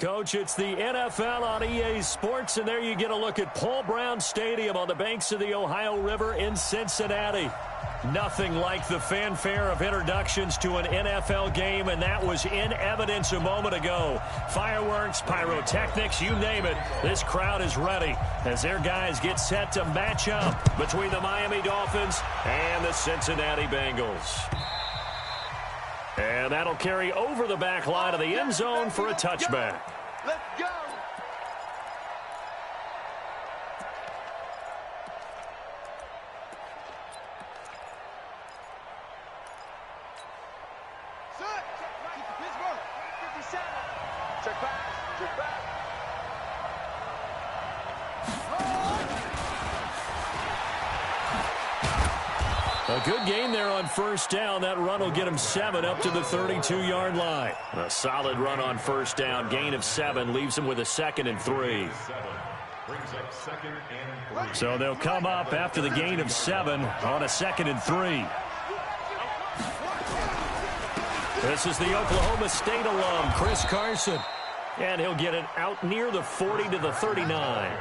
Coach, it's the NFL on EA Sports, and there you get a look at Paul Brown Stadium on the banks of the Ohio River in Cincinnati. Nothing like the fanfare of introductions to an NFL game, and that was in evidence a moment ago. Fireworks, pyrotechnics, you name it. This crowd is ready as their guys get set to match up between the Miami Dolphins and the Cincinnati Bengals. And that'll carry over the back line of the end zone for a touchback. Let's go. Check back. Check back. A good gain there on first down. That run will get him 7 up to the 32-yard line. A solid run on first down. Gain of 7 leaves him with a 2nd and 3. So they'll come up after the gain of 7 on a 2nd and 3. This is the Oklahoma State alum, Chris Carson. And he'll get it out near the 40 to the 39.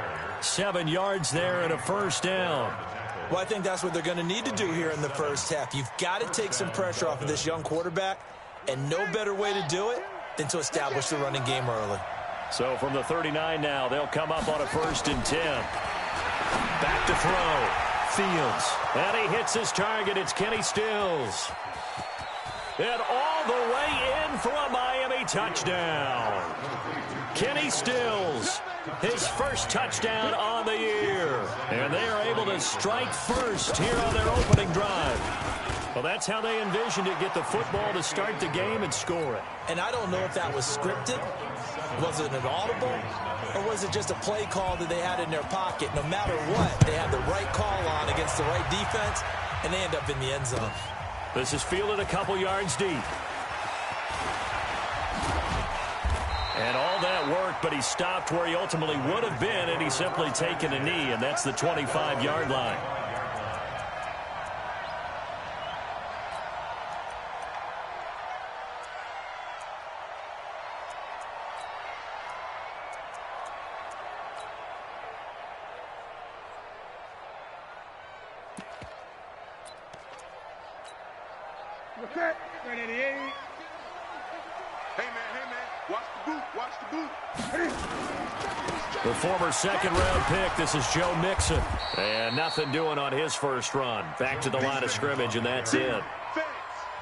7 yards there and a first down. Well, I think that's what they're going to need to do here in the first half. You've got to take some pressure off of this young quarterback, and no better way to do it than to establish the running game early. So from the 39 now, they'll come up on a 1st and 10. Back to throw. Fields. And he hits his target. It's Kenny Stills. And all the way in for a Miami touchdown. Kenny Stills, his first touchdown on the year. And they are able to strike first here on their opening drive. Well, that's how they envisioned it, get the football to start the game and score it. And I don't know if that was scripted. Was it an audible? Or was it just a play call that they had in their pocket? No matter what, they had the right call on against the right defense, and they end up in the end zone. This is fielded a couple yards deep. And all that worked, but he stopped where he ultimately would have been, and he's simply taken a knee, and that's the 25-yard line. Okay. 88. Hey, man. Watch the boot. Watch the boot. The former second-round pick, this is Joe Mixon. And nothing doing on his first run. Back to the line of scrimmage, and that's it.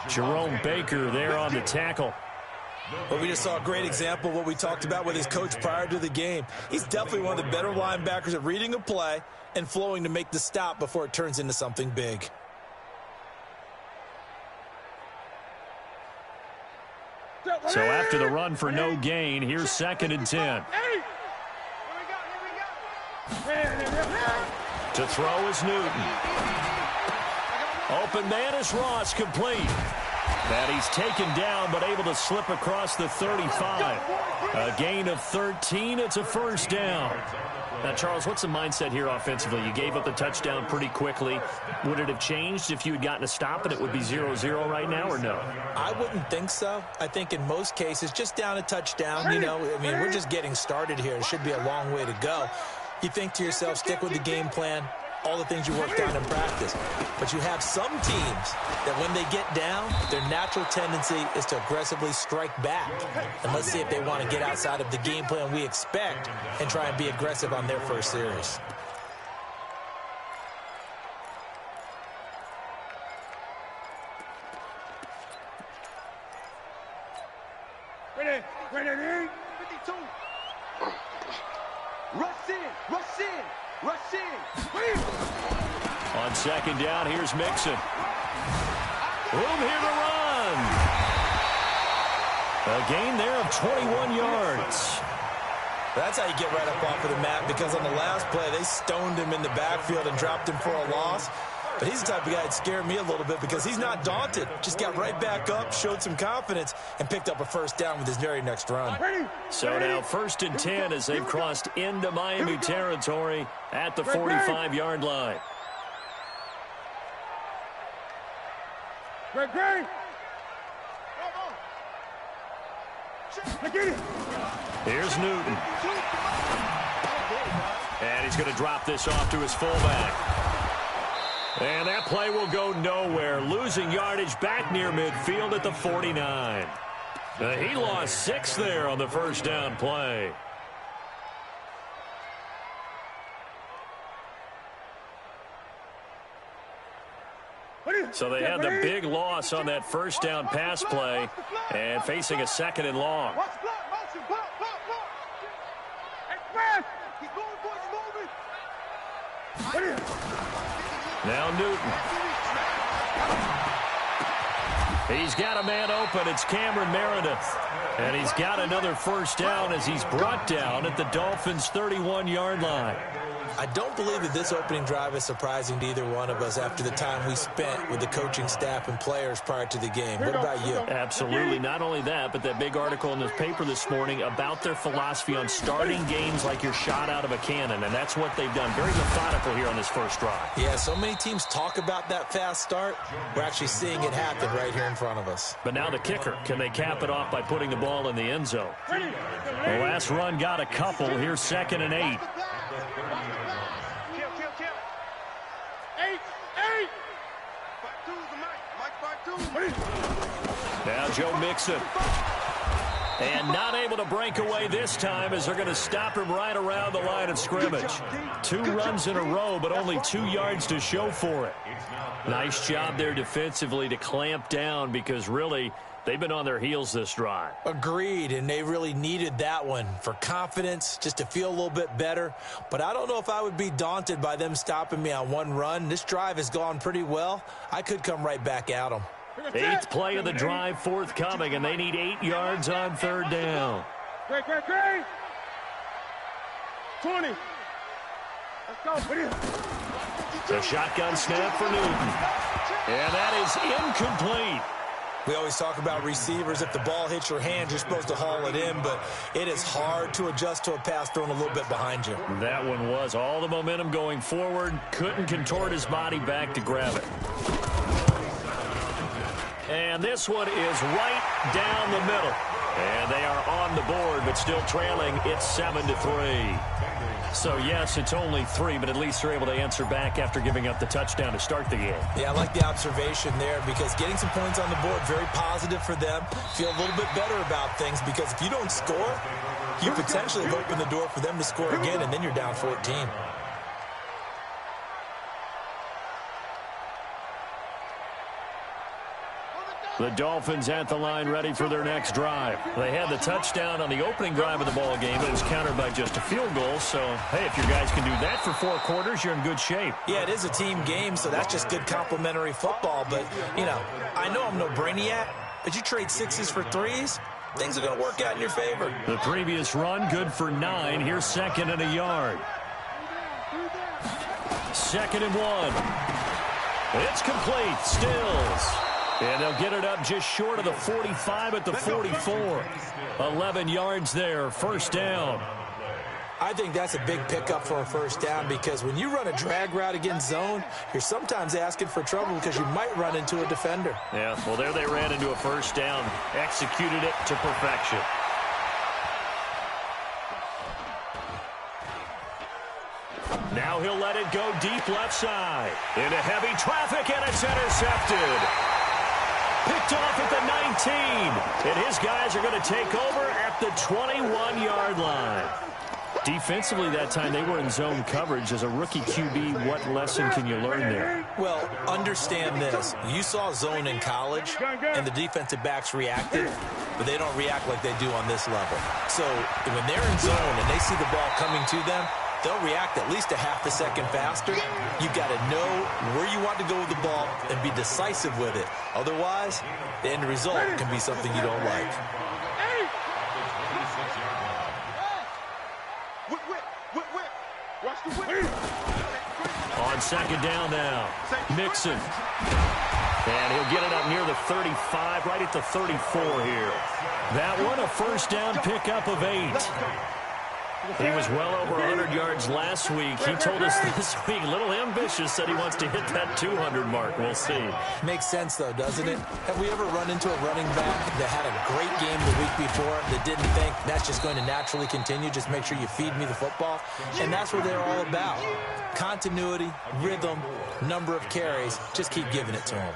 Jerome Baker there on the tackle. Well, we just saw a great example of what we talked about with his coach prior to the game. He's definitely one of the better linebackers at reading a play and flowing to make the stop before it turns into something big. So after the run for no gain, here's 2nd and 10. To throw is Newton. Open man is Ross, complete. And he's taken down, but able to slip across the 35. A gain of 13. It's a first down. Now, Charles, what's the mindset here offensively? You gave up the touchdown pretty quickly. Would it have changed if you had gotten a stop and it would be 0-0 right now, or no? I wouldn't think so. I think in most cases, just down a touchdown, you know, I mean, we're just getting started here. It should be a long way to go. You think to yourself, stick with the game plan, all the things you worked on in practice. But you have some teams that when they get down, their natural tendency is to aggressively strike back. And let's see if they want to get outside of the game plan we expect and try and be aggressive on their first series. Ready. 52. Rush in. On second down, here's Mixon. Room here to run. A gain there of 21 yards. That's how you get right up off of the mat, because on the last play, they stoned him in the backfield and dropped him for a loss. But he's the type of guy that scared me a little bit because he's not daunted. Just got right back up, showed some confidence, and picked up a first down with his very next run. So now 1st and 10 as they've crossed into Miami territory at the 45-yard line. Great. Here's Newton. And he's going to drop this off to his fullback. And that play will go nowhere. Losing yardage back near midfield at the 49. He lost 6 there on the first down play. So they had the big loss on that first down pass play and facing a 2nd and long. Now Newton. He's got a man open. It's Cameron Meredith. And he's got another first down as he's brought down at the Dolphins' 31-yard line. I don't believe that this opening drive is surprising to either one of us after the time we spent with the coaching staff and players prior to the game. What about you? Absolutely. Not only that, but that big article in the paper this morning about their philosophy on starting games like you're shot out of a cannon, and that's what they've done. Very methodical here on this first drive. Yeah, so many teams talk about that fast start. We're actually seeing it happen right here in front of us. But now the kicker. Can they cap it off by putting the ball in the end zone? The last run got a couple. Here's 2nd and 8. Now Joe Mixon. And not able to break away this time as they're going to stop him right around the line of scrimmage. 2 runs in a row, but only 2 yards to show for it. Nice job there defensively to clamp down because really they've been on their heels this drive. Agreed, and they really needed that one for confidence, just to feel a little bit better. But I don't know if I would be daunted by them stopping me on 1 run. This drive has gone pretty well. I could come right back at them. 8th play of the drive forthcoming, and they need 8 yards on 3rd down. Great. 20. Let's go. The shotgun snap for Newton. And that is incomplete. We always talk about receivers. If the ball hits your hand, you're supposed to haul it in, but it is hard to adjust to a pass thrown a little bit behind you. That one was all the momentum going forward. Couldn't contort his body back to grab it. And this one is right down the middle. And they are on the board, but still trailing. It's 7-3. So, yes, it's only 3, but at least they're able to answer back after giving up the touchdown to start the game. Yeah, I like the observation there because getting some points on the board, very positive for them. Feel a little bit better about things because if you don't score, you potentially have opened the door for them to score again, and then you're down 14. The Dolphins at the line ready for their next drive. They had the touchdown on the opening drive of the ball game, and it was countered by just a field goal. So, hey, if your guys can do that for 4 quarters, you're in good shape. Yeah, it is a team game, so that's just good complimentary football. But, you know, I know I'm no brainiac, but you trade 6s for 3s, things are going to work out in your favor. The previous run, good for 9. Here's 2nd and a yard. 2nd and 1. It's complete. Stills. And they'll get it up just short of the 45 at the 44. 11 yards there, first down. I think that's a big pickup for a first down because when you run a drag route against zone, you're sometimes asking for trouble because you might run into a defender. Yeah, well, there they ran into a first down, executed it to perfection. Now he'll let it go deep left side. Into heavy traffic, and it's intercepted. Picked off at the 19. And his guys are going to take over at the 21-yard line. Defensively that time, they were in zone coverage. As a rookie QB, what lesson can you learn there? Well, understand this. You saw zone in college, and the defensive backs reacted, but they don't react like they do on this level. So when they're in zone and they see the ball coming to them, they'll react at least a half a second faster. You've got to know where you want to go with the ball and be decisive with it. Otherwise, the end result can be something you don't like. On 2nd down now, Mixon. And he'll get it up near the 35, right at the 34 here. That one, a first down pickup of 8. He was well over 100 yards last week. He told us this week, a little ambitious, said he wants to hit that 200 mark. We'll see. Makes sense, though, doesn't it? Have we ever run into a running back that had a great game the week before that didn't think that's just going to naturally continue? Just make sure you feed me the football. And that's what they're all about. Continuity, rhythm, number of carries. Just keep giving it to him.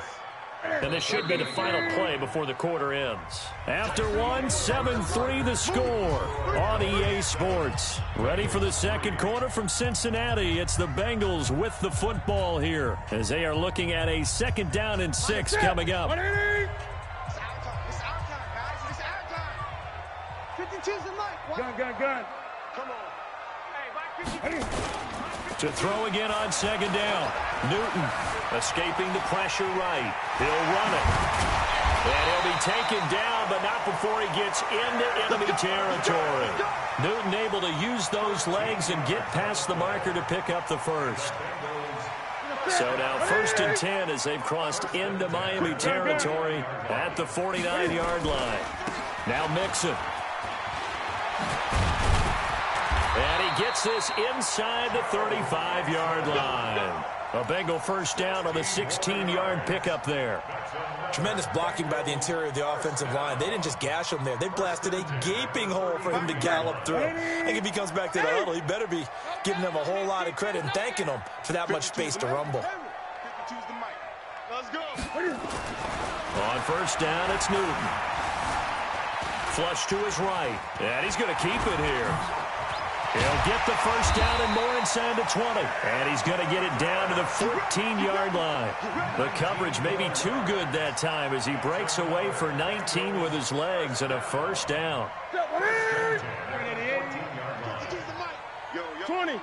And this should be the final play before the quarter ends. After one, 7-3 the score on EA Sports. Ready for the second quarter from Cincinnati. It's the Bengals with the football here as they are looking at a 2nd down and 6 coming up. It's our time, guys. It's our time. 52's the mic. Gun. Come on. Hey, To throw again on 2nd down. Newton escaping the pressure right. He'll run it. And he'll be taken down, but not before he gets into enemy territory. Newton able to use those legs and get past the marker to pick up the first. So now 1st and 10 as they've crossed into Miami territory at the 49-yard line. Now Mixon. And he gets this inside the 35-yard line. A Bengal first down on the 16-yard pickup there. Tremendous blocking by the interior of the offensive line. They didn't just gash him there. They blasted a gaping hole for him to gallop through. I think if he comes back to the huddle, he better be giving them a whole lot of credit and thanking them for that much space to rumble. Let's go. On 1st down, it's Newton. Flush to his right. And he's going to keep it here. He'll get the first down and more inside the 20. And he's going to get it down to the 14-yard line. The coverage may be too good that time as he breaks away for 19 with his legs and a first down. 20.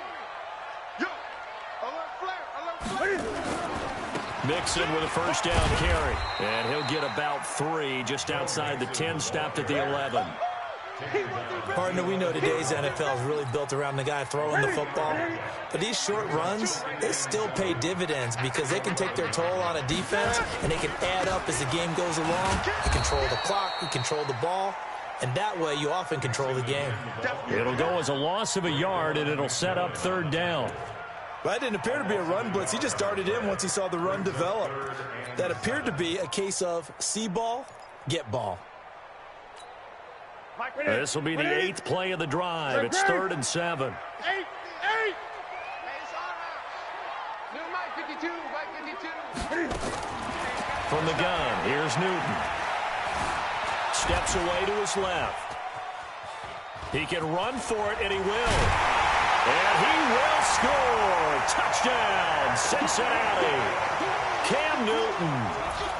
Mixon with a first down carry. And he'll get about 3 just outside the 10, stopped at the 11. Partner, we know today's NFL is really built around the guy throwing the football. But these short runs, they still pay dividends because they can take their toll on a defense and they can add up as the game goes along. You control the clock, you control the ball, and that way you often control the game. It'll go as a loss of a yard, and it'll set up 3rd down. That didn't appear to be a run blitz. He just darted in once he saw the run develop. That appeared to be a case of see ball, get ball. This will be the 8th play of the drive. It's 3rd and 7. 8. From the gun, here's Newton. Steps away to his left. He can run for it, and he will. And he will score. Touchdown, Cincinnati. Cam Newton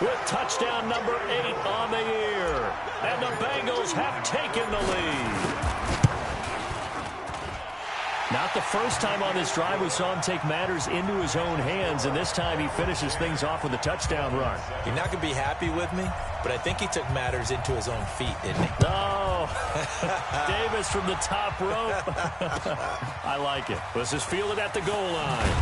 with touchdown number 8 on the year. And the Bengals have taken the lead. Not the first time on this drive we saw him take matters into his own hands, and this time he finishes things off with a touchdown run. You're not going to be happy with me, but I think he took matters into his own feet, didn't he? Oh, Davis from the top rope. I like it. This is fielded at the goal line.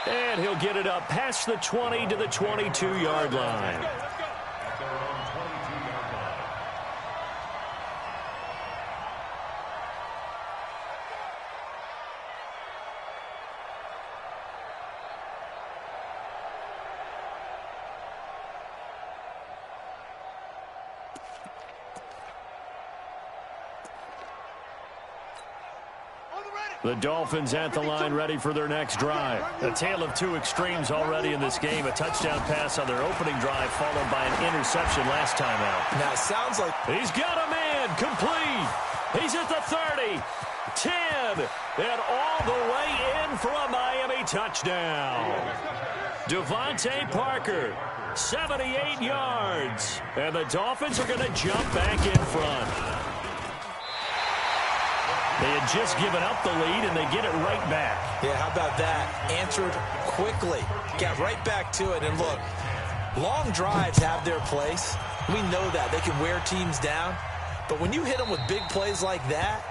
And he'll get it up past the 20 to the 22-yard line. The Dolphins at the line ready for their next drive. A tale of two extremes already in this game. A touchdown pass on their opening drive followed by an interception last time out. Now it sounds like he's got a man complete. He's at the 30, 10, and all the way in for a Miami touchdown. Devontae Parker, 78 yards. And the Dolphins are going to jump back in front. They had just given up the lead, and they get it right back. Yeah, how about that? Answered quickly. Got right back to it. And look, long drives have their place. We know that. They can wear teams down. But when you hit them with big plays like that,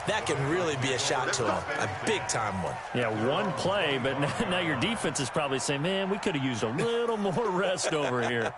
that can really be a shot to them. A big-time one. Yeah, one play, but now your defense is probably saying, man, we could have used a little more rest over here.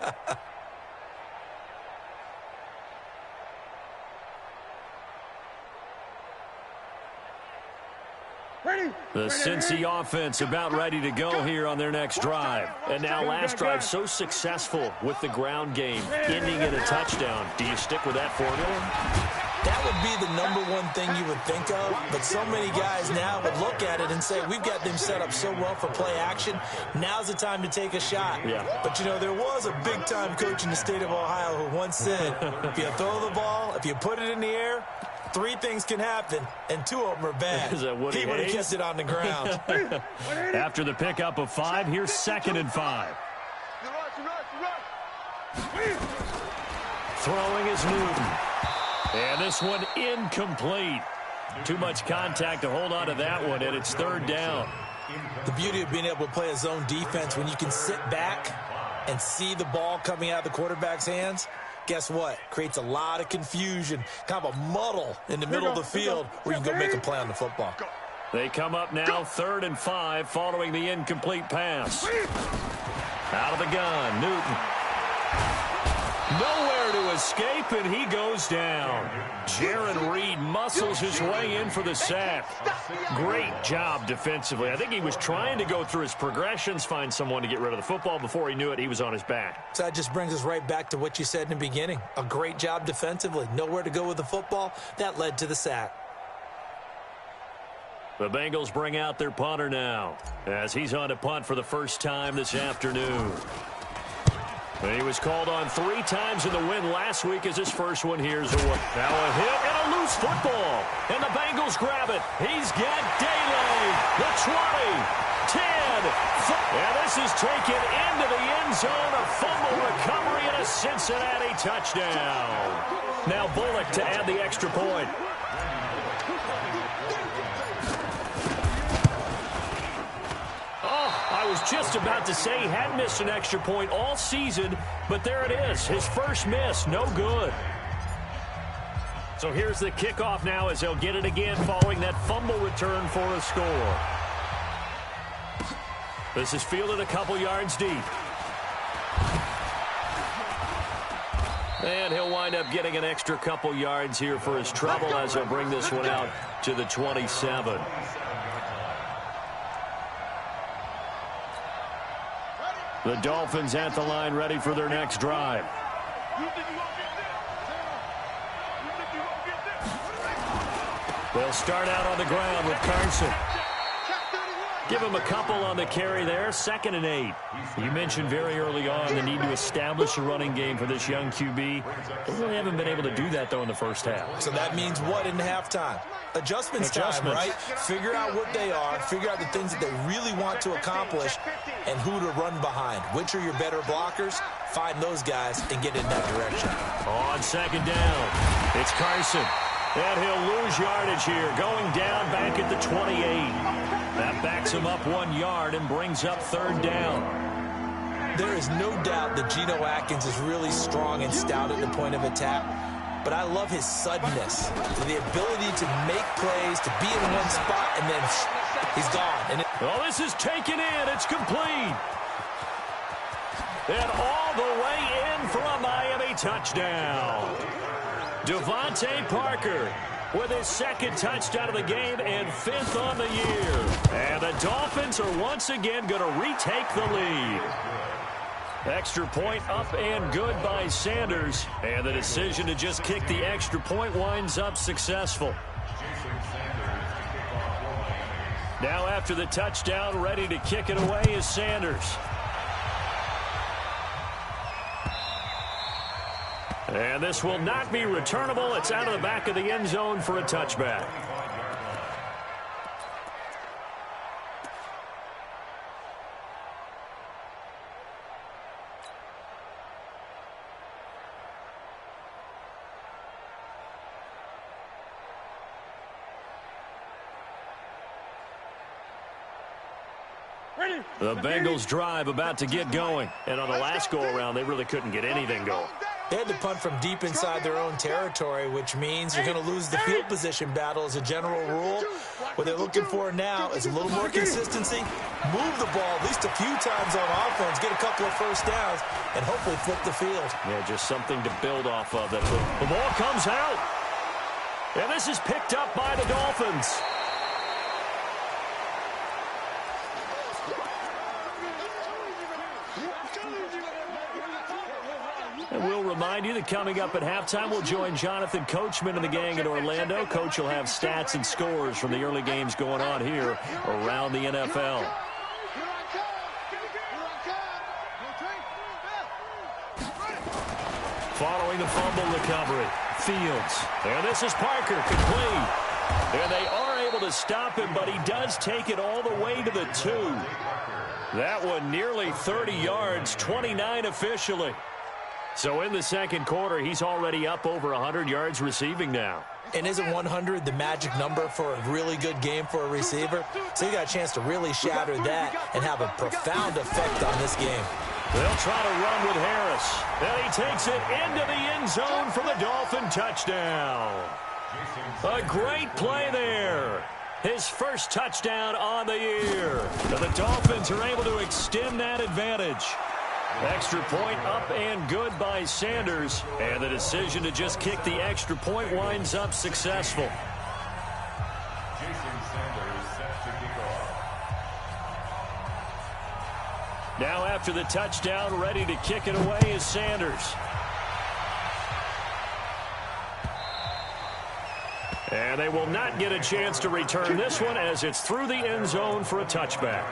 The Cincy offense about ready to go here on their next drive. And now last drive so successful with the ground game, ending in a touchdown. Do you stick with that formula? That would be the #1 thing you would think of, but so many guys now would look at it and say, we've got them set up so well for play action, now's the time to take a shot. Yeah. But, you know, there was a big-time coach in the state of Ohio who once said, if you throw the ball, if you put it in the air, 3 things can happen, and 2 of them are bad. Is that Woody He would have Hayes? kept it on the ground. After the pickup of 5, here's 2nd and 5. Throwing is Newton. And this one incomplete. Too much contact to hold on to that one, and it's 3rd down. The beauty of being able to play a zone defense when you can sit back and see the ball coming out of the quarterback's hands, guess what? Creates a lot of confusion, kind of a muddle in the middle of the field where you can go make a play on the football. They come up now 3rd and 5 following the incomplete pass. Out of the gun, Newton. Nowhere to escape, and he goes down. Jaron Reed muscles his way in for the sack. Great job defensively. I think he was trying to go through his progressions, find someone to get rid of the football. Before he knew it, he was on his back. So that just brings us right back to what you said in the beginning. A great job defensively. Nowhere to go with the football. That led to the sack. The Bengals bring out their punter now as he's on to punt for the first time this afternoon. He was called on 3 times in the win last week as his first one here's away. Now a hit and a loose football. And the Bengals grab it. He's got Daly. The 20, 10, 5. And this is taken into the end zone. A fumble recovery and a Cincinnati touchdown. Now Bullock to add the extra point. I was just about to say he had missed an extra point all season, but there it is. His first miss, no good. So here's the kickoff now as they'll get it again following that fumble return for a score. This is fielded a couple yards deep. And he'll wind up getting an extra couple yards here for his trouble as he'll bring this one out to the 27. The Dolphins at the line ready for their next drive. They'll start out on the ground with Carson. Give him a couple on the carry there. 2nd and 8. You mentioned very early on the need to establish a running game for this young QB. They really haven't been able to do that, though, in the first half. So that means what in halftime? Adjustments time, right? Figure out what they are. Figure out the things that they really want to accomplish and who to run behind. Which are your better blockers? Find those guys and get in that direction. On 2nd down, it's Carson. And he'll lose yardage here, going down back at the 28. That backs him up 1 yard and brings up 3rd down. There is no doubt that Geno Atkins is really strong and stout at the point of attack. But I love his suddenness, the ability to make plays, to be in one spot, and then he's gone. Well, this is taken in. It's complete. And all the way in for a Miami touchdown. Devontae Parker with his 2nd touchdown of the game and 5th on the year. And the Dolphins are once again going to retake the lead. Extra point up and good by Sanders. And the decision to just kick the extra point winds up successful. Now after the touchdown, ready to kick it away is Sanders. And this will not be returnable. It's out of the back of the end zone for a touchback. The Bengals drive about to get going. And on the last go-around, they really couldn't get anything going. They had to punt from deep inside their own territory, which means you're going to lose the field position battle as a general rule. What they're looking for now is a little more consistency, move the ball at least a few times on offense, get a couple of first downs, and hopefully flip the field. Yeah, just something to build off of. The ball comes out. And this is picked up by the Dolphins. And we'll remind you that coming up at halftime, we'll join Jonathan Coachman and the gang in Orlando. Coach will have stats and scores from the early games going on here around the NFL. Following the fumble recovery, Fields. And this is Parker, complete. And they are able to stop him, but he does take it all the way to the 2. That one nearly 30 yards, 29 officially. So in the second quarter, he's already up over 100 yards receiving now. And isn't 100 the magic number for a really good game for a receiver? So you got a chance to really shatter that and have a profound effect on this game. They'll try to run with Harris. And he takes it into the end zone for the Dolphin touchdown. A great play there. His first touchdown on the year. And the Dolphins are able to extend that advantage. Extra point up and good by Sanders. And the decision to just kick the extra point winds up successful. Now after the touchdown, ready to kick it away is Sanders. And they will not get a chance to return this one as it's through the end zone for a touchback.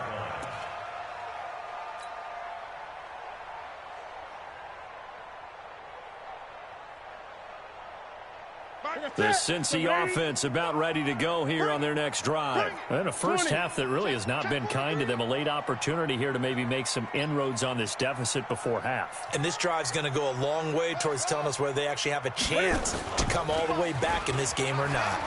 The Cincy offense about ready to go here on their next drive. And a first half that really has not been kind to them. A late opportunity here to maybe make some inroads on this deficit before half. And this drive's going to go a long way towards telling us whether they actually have a chance to come all the way back in this game or not.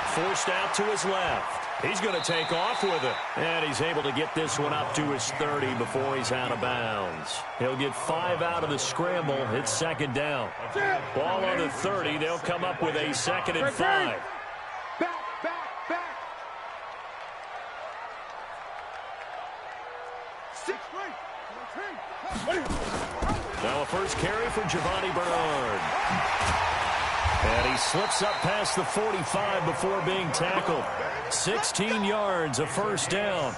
Forced out to his left. He's going to take off with it. And he's able to get this one up to his 30 before he's out of bounds. He'll get 5 out of the scramble. It's second down. Ball on the 30. They'll come up with a 2nd and 5. Back. Now a first carry for Giovanni Bernard. And he slips up past the 45 before being tackled. 16 yards, a first down.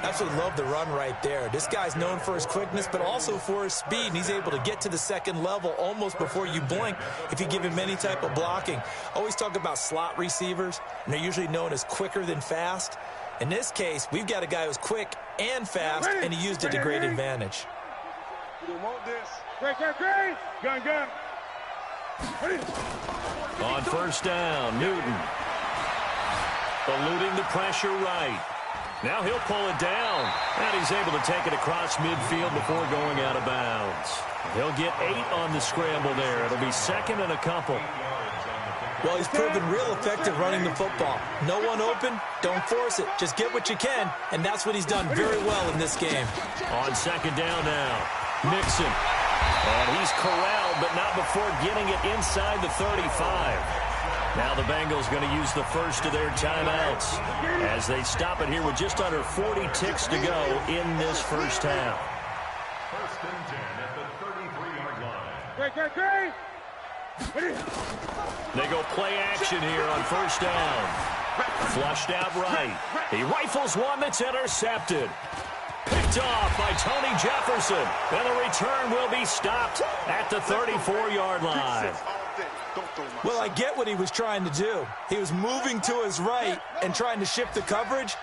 Absolutely love the run right there. This guy's known for his quickness, but also for his speed, and he's able to get to the second level almost before you blink if you give him any type of blocking. Always talk about slot receivers, and they're usually known as quicker than fast. In this case, we've got a guy who's quick and fast, and he used it to great advantage. Gun. On first down, Newton. Eluding the pressure right. Now he'll pull it down. And he's able to take it across midfield before going out of bounds. He'll get 8 on the scramble there. It'll be 2nd and a couple. Well, he's proven real effective running the football. No one open, don't force it. Just get what you can, and that's what he's done very well in this game. On second down now, Mixon. And he's corralled, but not before getting it inside the 35. Now the Bengals going to use the first of their timeouts as they stop it here with just under 40 ticks to go in this first half. First and 10 at the 33-yard line. They go play action here on first down. Flushed out right. He rifles one that's intercepted. Picked off by Tony Jefferson. And the return will be stopped at the 34-yard line. Well, I get what he was trying to do. He was moving to his right and trying to shift the coverage,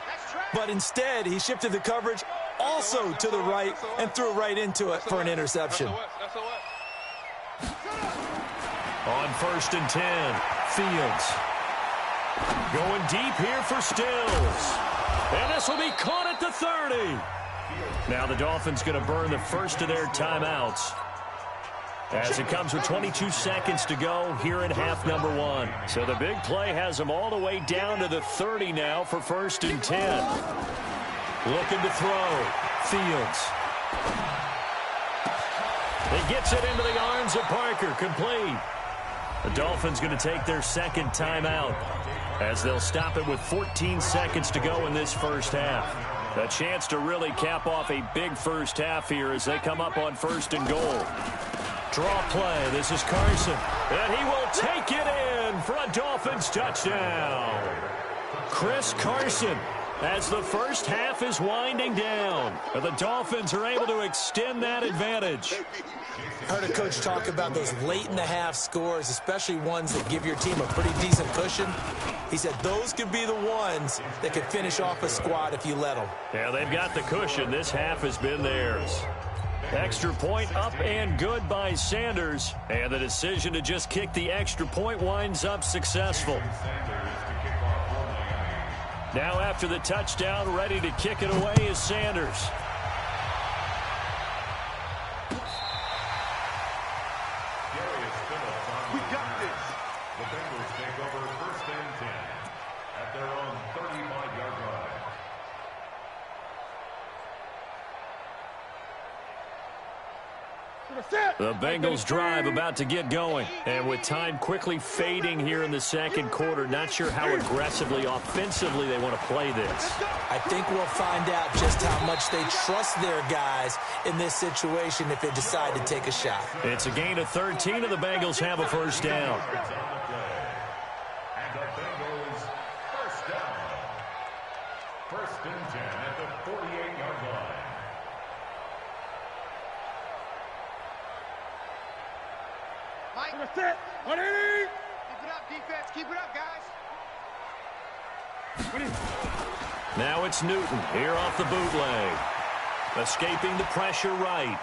but instead he shifted the coverage also to the right and threw right into it for an interception. On first and 10, Fields. Going deep here for Stills. And this will be caught at the 30. Now the Dolphins going to burn the first of their timeouts as it comes with 22 seconds to go here in half number 1. So the big play has them all the way down to the 30 now for first and 10. Looking to throw. Fields. He gets it into the arms of Parker. Complete. The Dolphins going to take their second timeout as they'll stop it with 14 seconds to go in this first half. A chance to really cap off a big first half here as they come up on first and goal. Draw play. This is Carson. And he will take it in for a Dolphins touchdown. Chris Carson as the first half is winding down. The Dolphins are able to extend that advantage. I heard a coach talk about those late-in-the-half scores, especially ones that give your team a pretty decent cushion. He said those could be the ones that could finish off a squad if you let them. Yeah, they've got the cushion. This half has been theirs. Extra point up and good by Sanders. And the decision to just kick the extra point winds up successful. Now after the touchdown, ready to kick it away is Sanders. We got this. The Bengals take over 1st and 10 at their own 35-yard line. The Bengals drive about to get going. And with time quickly fading here in the second quarter, not sure how aggressively, offensively they want to play this. I think we'll find out just how much they trust their guys in this situation if they decide to take a shot. It's a gain of 13, and the Bengals have a first down. And the Bengals first down. 1st and 10 at the 48-yard line. Mike, keep it up, defense. Keep it up, guys. Now it's Newton here off the bootleg. Escaping the pressure right.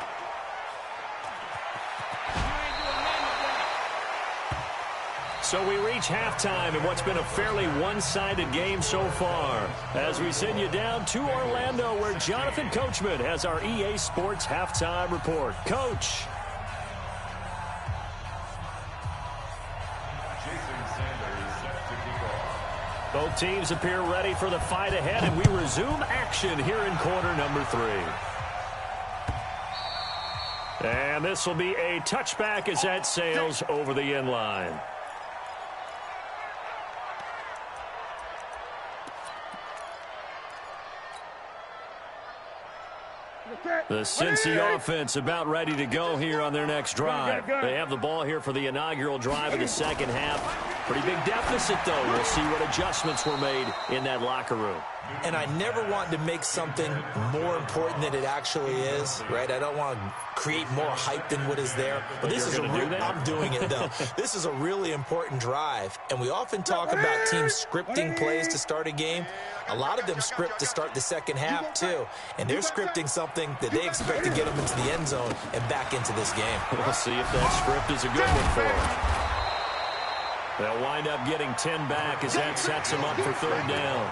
So we reach halftime in what's been a fairly one-sided game so far. As we send you down to Orlando, where Jonathan Coachman has our EA Sports halftime report. Coach. Both teams appear ready for the fight ahead, and we resume action here in quarter number 3. And this will be a touchback as that sails over the end line. The Cincy offense about ready to go here on their next drive. They have the ball here for the inaugural drive of the second half. Pretty big deficit, though. We'll see what adjustments were made in that locker room. And I never want to make something more important than it actually is, right? I don't want to create more hype than what is there. But this is I'm doing it, though. This is a really important drive. And we often talk about teams scripting plays to start a game. A lot of them script to start the second half, too. And they're scripting something that they expect to get them into the end zone and back into this game. We'll see if that script is a good one for them. They'll wind up getting 10 back as that sets them up for 3rd down.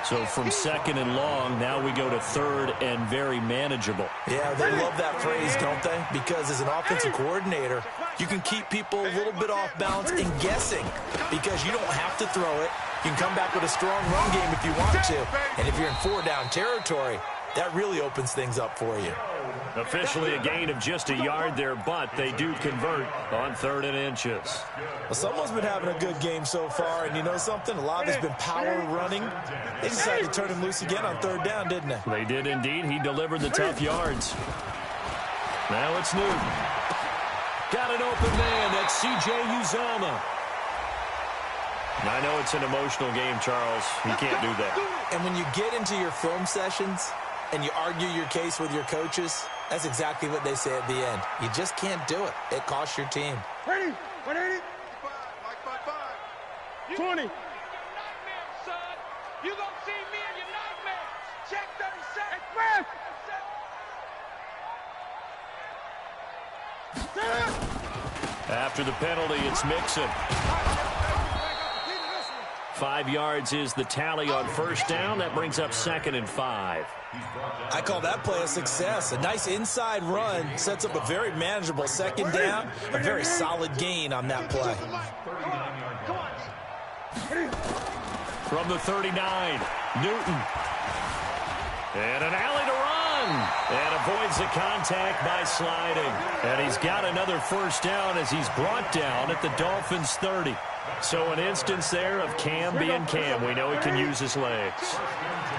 So from 2nd and long, now we go to 3rd and very manageable. Yeah, they love that phrase, don't they? Because as an offensive coordinator, you can keep people a little bit off balance and guessing because you don't have to throw it. You can come back with a strong run game if you want to. And if you're in 4-down territory, that really opens things up for you. Officially a gain of just a yard there, but they do convert on 3rd and inches. Well, someone's been having a good game so far, and you know something? A lot of it's been power running. They decided to turn him loose again on 3rd down, didn't they? They did indeed. He delivered the tough yards. Now it's Newton. Got an open man. That's C.J. Uzomah. I know it's an emotional game, Charles. You can't do that. And when you get into your film sessions and you argue your case with your coaches, that's exactly what they say at the end. You just can't do it. It costs your team. Ready? 180? 5, 20. You gonna see me in your nightmares. Check 37. After the penalty, it's Mixon. 5 yards is the tally on 1st down. That brings up 2nd and 5. I call that play a success. A nice inside run sets up a very manageable 2nd down. A very solid gain on that play. From the 39, Newton. And an alley to run. And avoids the contact by sliding. And he's got another 1st down as he's brought down at the Dolphins' 30. So an instance there of Cam being Cam. We know he can use his legs.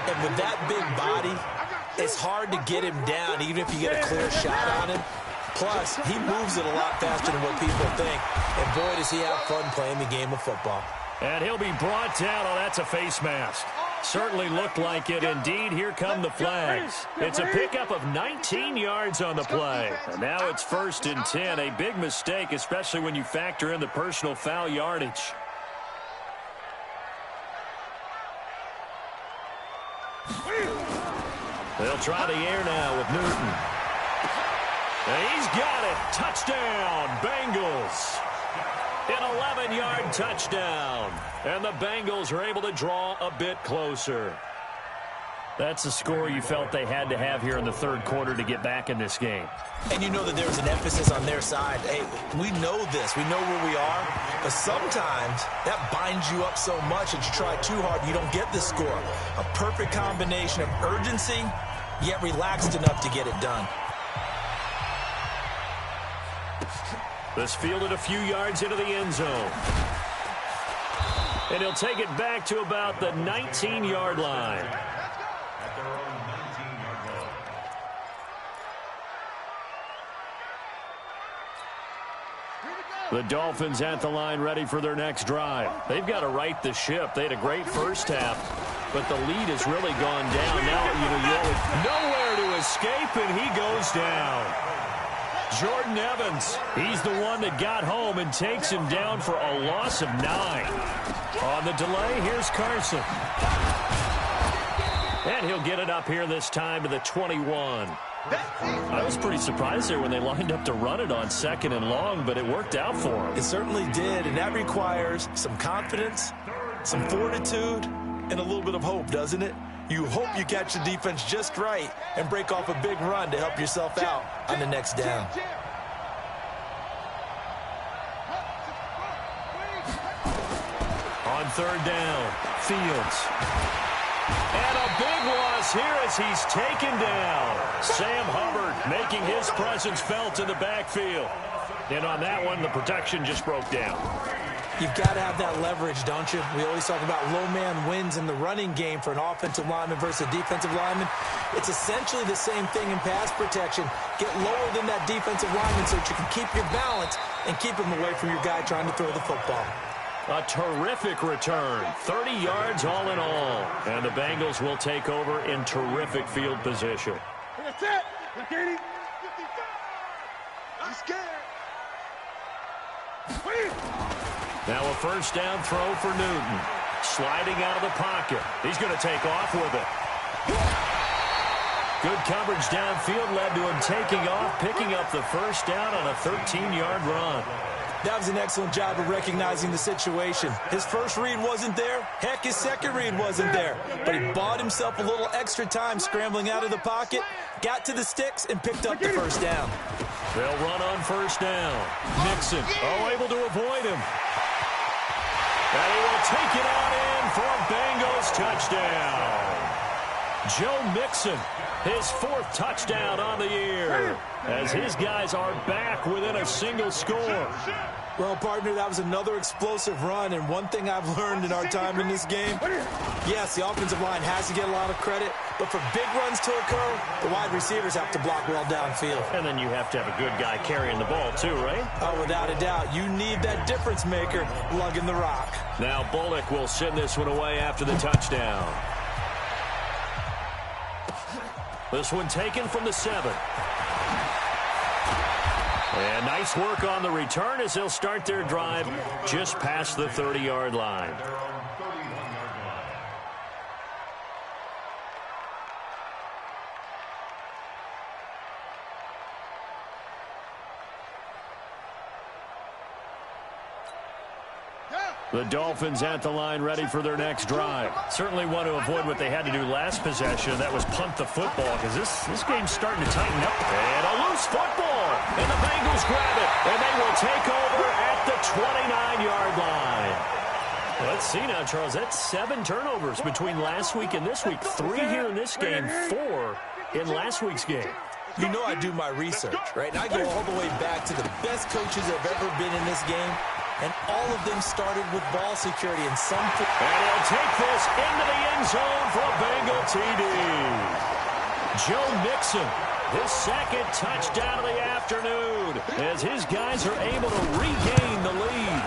And with that big body, it's hard to get him down even if you get a clear shot on him. Plus, he moves it a lot faster than what people think. And boy, does he have fun playing the game of football. And he'll be brought down. Oh, that's a face mask. Certainly looked like it. Indeed, here come the flags. It's a pickup of 19 yards on the play. And now it's 1st and 10. A big mistake, especially when you factor in the personal foul yardage. They'll try the air now with Newton. And he's got it. Touchdown, Bengals. An 11-yard touchdown. And the Bengals are able to draw a bit closer. That's a score you felt they had to have here in the third quarter to get back in this game. And you know that there was an emphasis on their side. Hey, we know this. We know where we are. But sometimes that binds you up so much that you try too hard and you don't get the score. A perfect combination of urgency, yet relaxed enough to get it done. This fielded a few yards into the end zone. And he'll take it back to about the 19-yard line. At their own 19-yard line. The Dolphins at the line ready for their next drive. They've got to right the ship. They had a great first half, but the lead has really gone down. Now, nowhere to escape, and he goes down. Jordan Evans, he's the one that got home and takes him down for a loss of 9. On the delay, here's Carson. And he'll get it up here this time to the 21. I was pretty surprised there when they lined up to run it on 2nd and long, but it worked out for him. It certainly did, and that requires some confidence, some fortitude, and a little bit of hope, doesn't it? You hope you catch the defense just right and break off a big run to help yourself out on the next down. On 3rd down, Fields. And a big loss here as he's taken down. Sam Hubbard making his presence felt in the backfield. And on that one, the protection just broke down. You've got to have that leverage, don't you? We always talk about low man wins in the running game for an offensive lineman versus a defensive lineman. It's essentially the same thing in pass protection. Get lower than that defensive lineman so that you can keep your balance and keep him away from your guy trying to throw the football. A terrific return. 30 yards all in all. And the Bengals will take over in terrific field position. That's it. Look, 80. 55. I'm scared. Now a 1st down throw for Newton. Sliding out of the pocket. He's going to take off with it. Good coverage downfield led to him taking off, picking up the 1st down on a 13-yard run. That was an excellent job of recognizing the situation. His first read wasn't there. Heck, his second read wasn't there. But he bought himself a little extra time scrambling out of the pocket, got to the sticks, and picked up the 1st down. They'll run on 1st down. Mixon, able to avoid him. And he will take it on in for a Bengals touchdown. Joe Mixon, his 4th touchdown on the year, as his guys are back within a single score. Well, partner, that was another explosive run, and one thing I've learned in our time in this game, yes, the offensive line has to get a lot of credit, but for big runs to occur, the wide receivers have to block well downfield. And then you have to have a good guy carrying the ball too, right? Oh, without a doubt. You need that difference maker lugging the rock. Now Bullock will send this one away after the touchdown. This one taken from the 7. And nice work on the return as they'll start their drive just past the 30-yard line. The Dolphins at the line ready for their next drive. Certainly want to avoid what they had to do last possession. That was punt the football because this game's starting to tighten up. And a loose football. And the Bengals grab it. And they will take over at the 29-yard line. Let's see now, Charles. That's 7 turnovers between last week and this week. 3 here in this game, 4 in last week's game. You know I do my research, right? And I go all the way back to the best coaches that have ever been in this game. And all of them started with ball security in some... And he'll take this into the end zone for a Bengal TD. Joe Mixon, his 2nd touchdown of the afternoon, as his guys are able to regain the lead.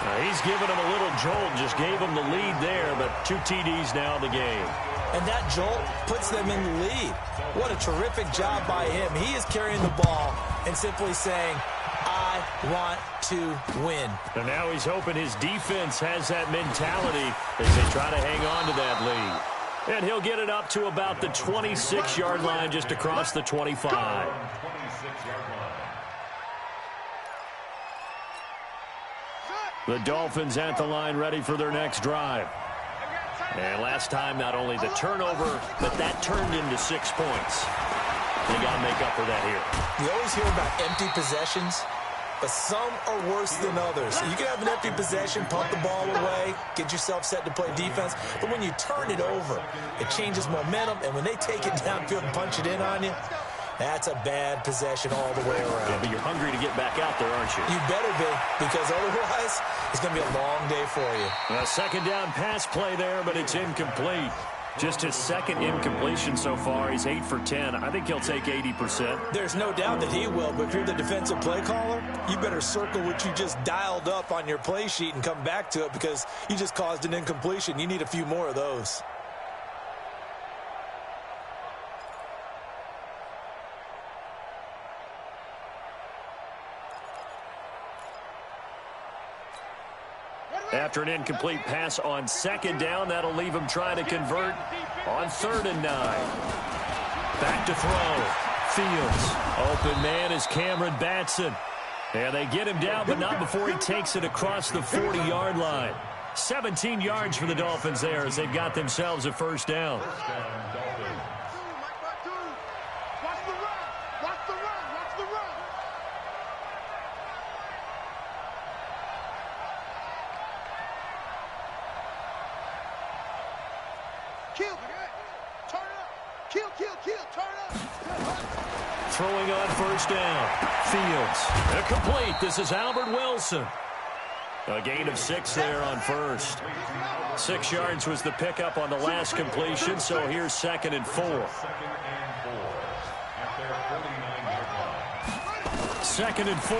He's given him a little jolt, just gave him the lead there, but 2 TDs now in the game. And that jolt puts them in the lead. What a terrific job by him. He is carrying the ball and simply saying, I want to win. And now he's hoping his defense has that mentality as they try to hang on to that lead. And he'll get it up to about the 26-yard line, just across the 25. 26-yard line. The Dolphins at the line, ready for their next drive. And last time, not only the turnover, but that turned into 6 points. They got to make up for that here. You always hear about empty possessions, but some are worse than others. You can have an empty possession, pump the ball away, get yourself set to play defense, but when you turn it over, it changes momentum, and when they take it downfield and punch it in on you, that's a bad possession all the way around. Yeah, but you're hungry to get back out there, aren't you? You better be, because otherwise, it's going to be a long day for you. A second down pass play there, but it's incomplete. Just his second incompletion so far. He's 8 for 10. I think he'll take 80%. There's no doubt that he will, but if you're the defensive play caller, you better circle what you just dialed up on your play sheet and come back to it, because you just caused an incompletion. You need a few more of those. After an incomplete pass on second down, that'll leave him trying to convert on 3rd and 9. Back to throw. Fields. Open man is Cameron Batson. And they get him down, but not before he takes it across the 40-yard line. 17 yards for the Dolphins there as they've got themselves a first down. Throwing on first down. Fields. Complete. This is Albert Wilson. A gain of 6 there on first. 6 yards was the pickup on the last completion, so here's 2nd and 4. 2nd and 4.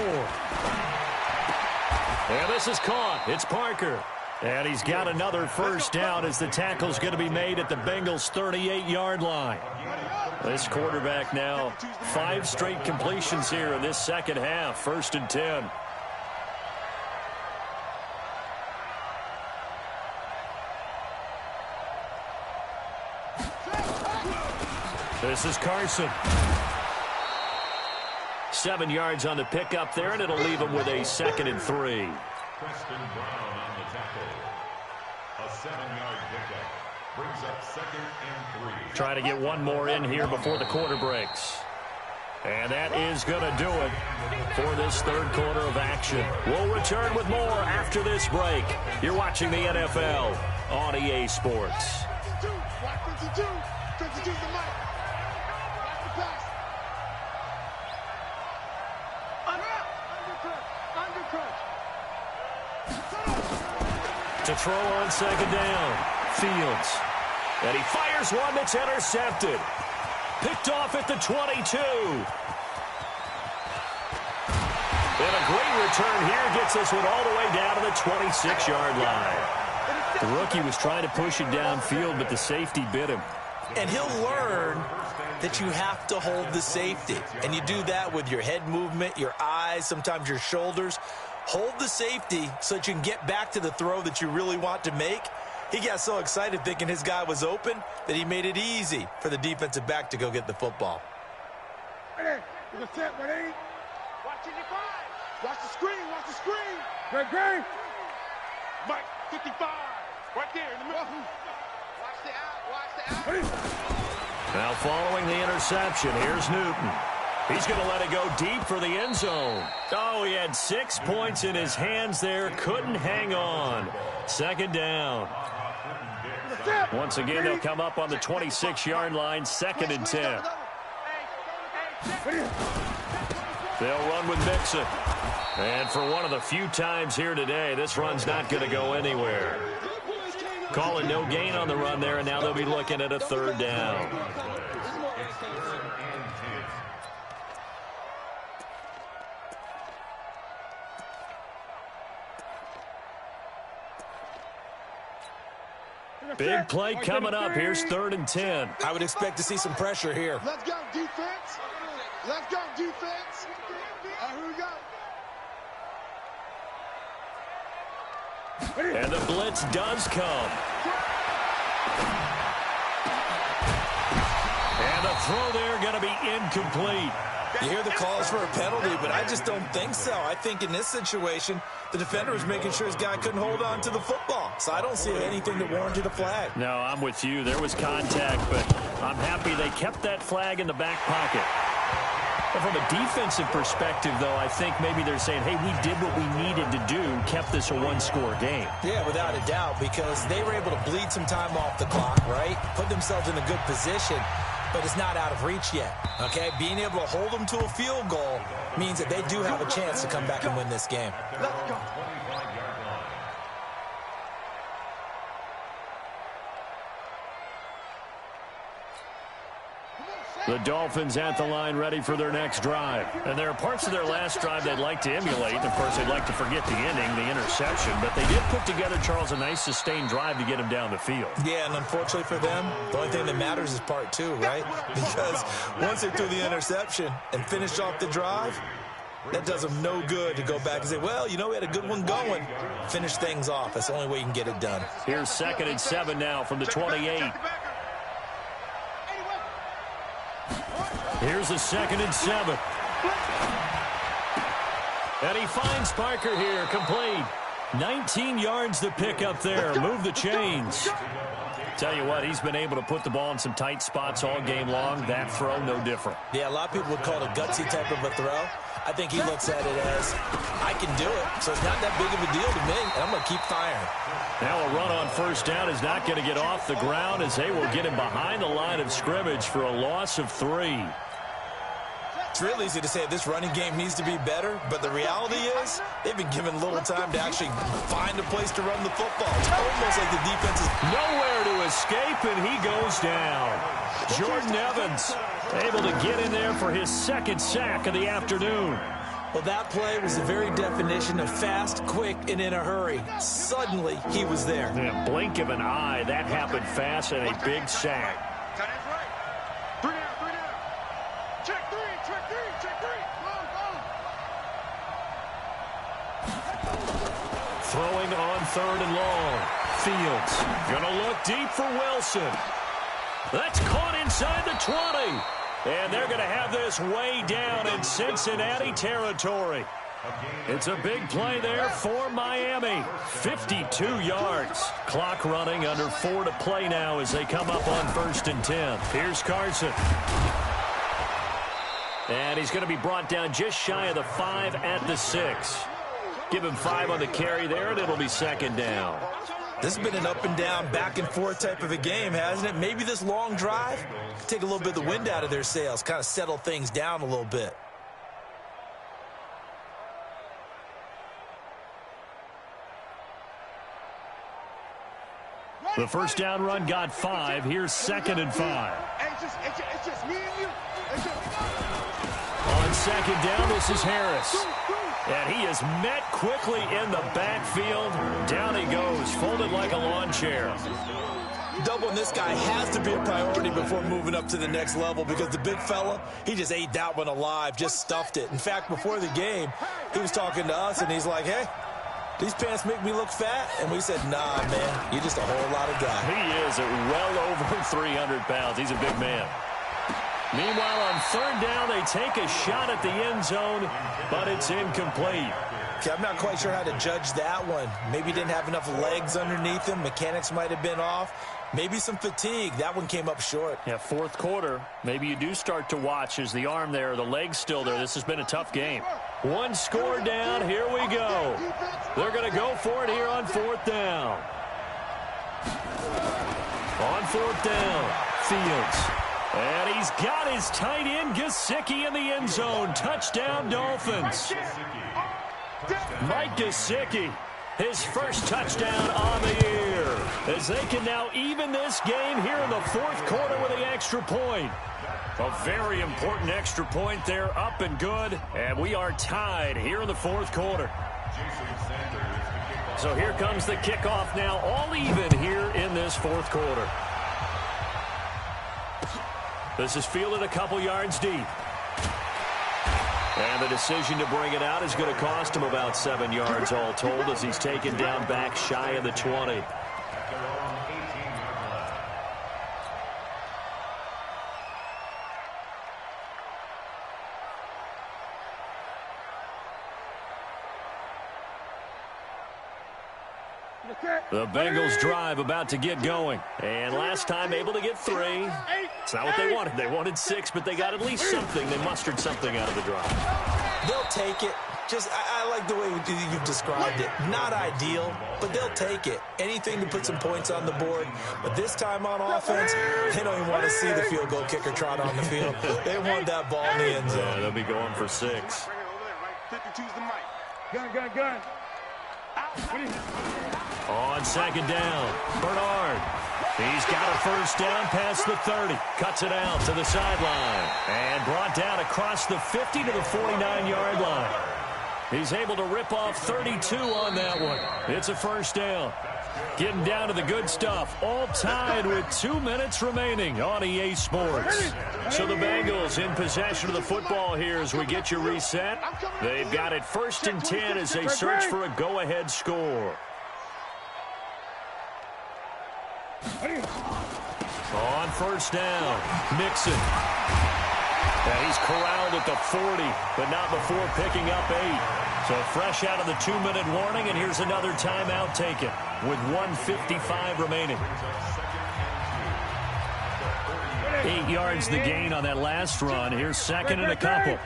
And this is caught. It's Parker. And he's got another first down as the tackle's going to be made at the Bengals' 38-yard line. This quarterback now 5 straight completions here in this second half. 1st and 10. This is Carson. 7 yards on the pickup there, and it'll leave him with a 2nd and 3. Preston Brown on the tackle. A 7-yard pickup. Brings up 2nd and 3. Trying to get one more in here before the quarter breaks. And that is going to do it for this third quarter of action. We'll return with more after this break. You're watching the NFL on EA Sports. 52, 52's the mic. Watch the pass. Undercut. To throw on second down. Fields. And he fires one that's intercepted. Picked off at the 22. And a great return here gets this one all the way down to the 26-yard line. The rookie was trying to push it downfield, but the safety bit him. And he'll learn that you have to hold the safety. And you do that with your head movement, your eyes, sometimes your shoulders. Hold the safety so that you can get back to the throw that you really want to make. He got so excited thinking his guy was open that he made it easy for the defensive back to go get the football. Watch the screen, watch the screen. Great. Mike, 55. Right there in the middle. Watch the out. Now following the interception, here's Newton. He's going to let it go deep for the end zone. Oh, he had 6 points in his hands there. Couldn't hang on. Second down. Once again, they'll come up on the 26-yard line, 2nd and 10. They'll run with Mixon. And for one of the few times here today, this run's not going to go anywhere. Calling no gain on the run there, and now they'll be looking at a 3rd down. Big play coming up. Here's 3rd and 10. I would expect to see some pressure here. Let's go, defense. Let's go, defense. Here we go. And the blitz does come. And the throw there going to be incomplete. You hear the calls for a penalty, but I just don't think so. I think in this situation, the defender was making sure his guy couldn't hold on to the football. So I don't see anything that warranted a flag. No, I'm with you. There was contact, but I'm happy they kept that flag in the back pocket. But from a defensive perspective, though, I think maybe they're saying, hey, we did what we needed to do, kept this a one-score game. Yeah, without a doubt, because they were able to bleed some time off the clock, right? Put themselves in a good position, but it's not out of reach yet, okay? Being able to hold them to a field goal means that they do have a chance to come back and win this game. Let's go. The Dolphins at the line ready for their next drive. And there are parts of their last drive they'd like to emulate. And, of course, they'd like to forget the ending, the interception. But they did put together, Charles, a nice sustained drive to get him down the field. Yeah, and unfortunately for them, the only thing that matters is part 2, right? Because once they threw the interception and finished off the drive, that does them no good to go back and say, well, you know, we had a good one going. Finish things off. That's the only way you can get it done. Here's 2nd and 7 now from the 28. Here's the 2nd and 7. And he finds Parker here, complete. 19 yards to pick up there. Move the chains. Tell you what, he's been able to put the ball in some tight spots all game long. That throw, no different. Yeah, a lot of people would call it a gutsy type of a throw. I think he looks at it as, I can do it, so it's not that big of a deal to me, and I'm going to keep firing. Now a run on 1st down is not going to get off the ground as they will get him behind the line of scrimmage for a loss of 3. It's real easy to say this running game needs to be better, but the reality is they've been given little time to actually find a place to run the football. It's almost like the defense is nowhere to escape, and he goes down. Jordan Evans able to get in there for his 2nd sack of the afternoon. Well, that play was the very definition of fast, quick, and in a hurry. Suddenly, he was there. Yeah, blink of an eye, that happened fast, and a big sack. Tight end's right. 3 down, 3 down. Check 3, check 3, check 3. Throwing on 3rd and long. Fields gonna look deep for Wilson. That's caught inside the 20. And they're going to have this way down in Cincinnati territory. It's a big play there for Miami. 52 yards. Clock running, under 4 to play now as they come up on 1st and 10. Here's Carson. And he's going to be brought down just shy of the 5 at the 6. Give him 5 on the carry there, and it'll be 2nd down. This has been an up and down, back and forth type of a game, hasn't it? Maybe this long drive could take a little bit of the wind out of their sails, kind of settle things down a little bit. The 1st down run got 5. Here's 2nd and 5. It's just me and you. On 2nd down, this is Harris. And he is met quickly in the backfield. Down he goes, folded like a lawn chair. Doubling this guy has to be a priority before moving up to the next level, because the big fella, he just ate that one alive, just stuffed it. In fact, before the game, he was talking to us, and he's like, hey, these pants make me look fat? And we said, nah, man, you're just a whole lot of guy. He is at well over 300 pounds. He's a big man. Meanwhile, on 3rd down, they take a shot at the end zone, but it's incomplete. Okay, I'm not quite sure how to judge that one. Maybe he didn't have enough legs underneath him. Mechanics might have been off. Maybe some fatigue. That one came up short. Yeah, 4th quarter. Maybe you do start to watch as the arm there, the leg's still there. This has been a tough game. 1 score down. Here we go. They're going to go for it here on 4th down. On 4th down, Fields. And he's got his tight end, Gesicki, in the end zone. Touchdown, Dolphins. Mike Gesicki, his first touchdown on the year, as they can now even this game here in the 4th quarter with the extra point. A very important extra point there, up and good, and we are tied here in the 4th quarter. So here comes the kickoff now, all even here in this fourth quarter. This is fielded a couple yards deep. And the decision to bring it out is going to cost him about 7 yards all told as he's taken down back shy of the 20. The Bengals drive about to get going. And last time able to get 3. It's not what they wanted. They wanted 6, but they got at least something. They mustered something out of the drive. They'll take it. I like the way you've described it. Not ideal, but they'll take it. Anything to put some points on the board. But this time on offense, they don't even want to see the field goal kicker trot on the field. They want that ball in the end zone. Yeah, they'll be going for 6. 52's the mic. Gun. On second down, Bernard. He's got a first down past the 30. Cuts it out to the sideline. And brought down across the 50 to the 49-yard line. He's able to rip off 32 on that one. It's a first down. Getting down to the good stuff. All tied with 2 minutes remaining on EA Sports. So the Bengals in possession of the football here as we get you reset. They've got it 1st and 10 as they search for a go-ahead score. On first down, Mixon. And he's corralled at the 40, but not before picking up 8. So fresh out of the 2-minute warning, and here's another timeout taken with 1:55 remaining. 8 yards the gain on that last run. Here's second and a couple.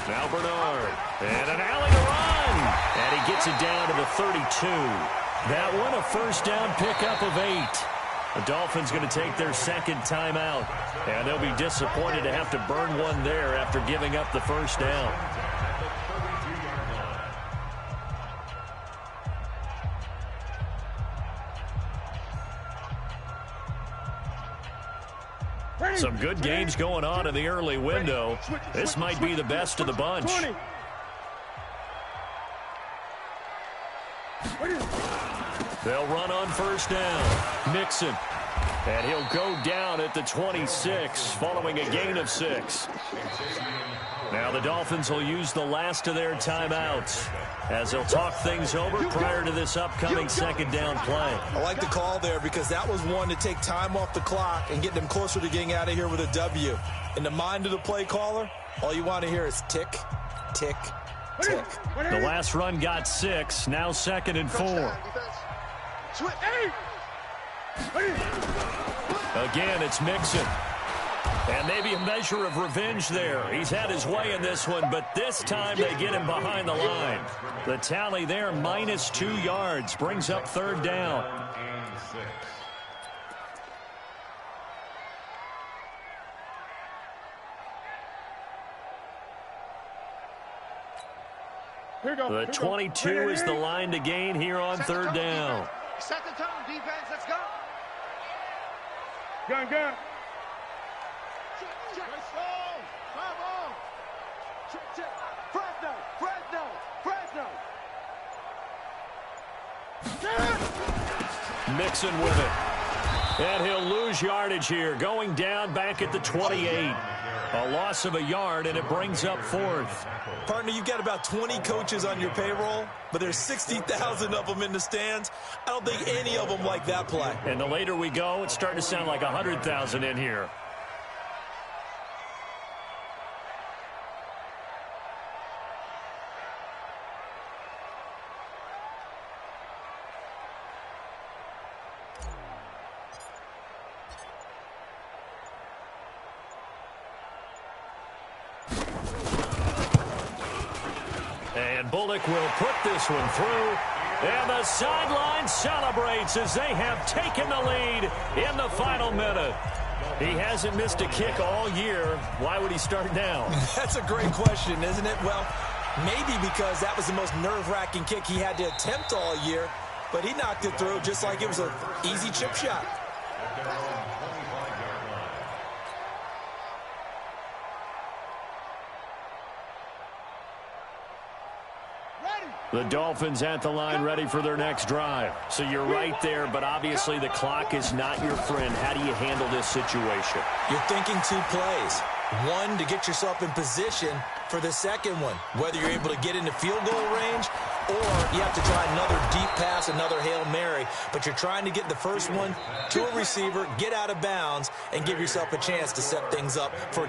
Now Bernard. And an alley to run. And he gets it down to the 32. That one a first down pickup of 8. The Dolphins going to take their second timeout. And they'll be disappointed to have to burn one there after giving up the first down. Some good games going on in the early window. This might be the best of the bunch. They'll run on first down. Mixon. And he'll go down at the 26 following a gain of 6. Now the Dolphins will use the last of their timeouts as they'll talk things over prior to this upcoming second down play. I like the call there because that was one to take time off the clock and get them closer to getting out of here with a W. In the mind of the play caller, all you want to hear is tick, tick, tick. The last run got 6. Now 2nd and 4. Again, it's Mixon. And maybe a measure of revenge there. He's had his way in this one, but this time they get him behind the line. The tally there, minus 2 yards, brings up 3rd down. The 22 is the line to gain here on 3rd down. Set the tone, defense. Let's go. Gun. Fresno. Mixon with it. And he'll lose yardage here, going down back at the 28. A loss of a yard, and it brings up 4th. Partner, you've got about 20 coaches on your payroll, but there's 60,000 of them in the stands. I don't think any of them like that play. And the later we go, it's starting to sound like 100,000 in here. Bullock will put this one through. And the sideline celebrates as they have taken the lead in the final minute. He hasn't missed a kick all year. Why would he start now? That's a great question, isn't it? Well, maybe because that was the most nerve-wracking kick he had to attempt all year. But he knocked it through just like it was an easy chip shot. The Dolphins at the line ready for their next drive. So you're right there, but obviously the clock is not your friend. How do you handle this situation? You're thinking 2 plays. One, to get yourself in position for the second one, whether you're able to get into field goal range or you have to try another deep pass, another Hail Mary. But you're trying to get the first one to a receiver, get out of bounds, and give yourself a chance to set things up for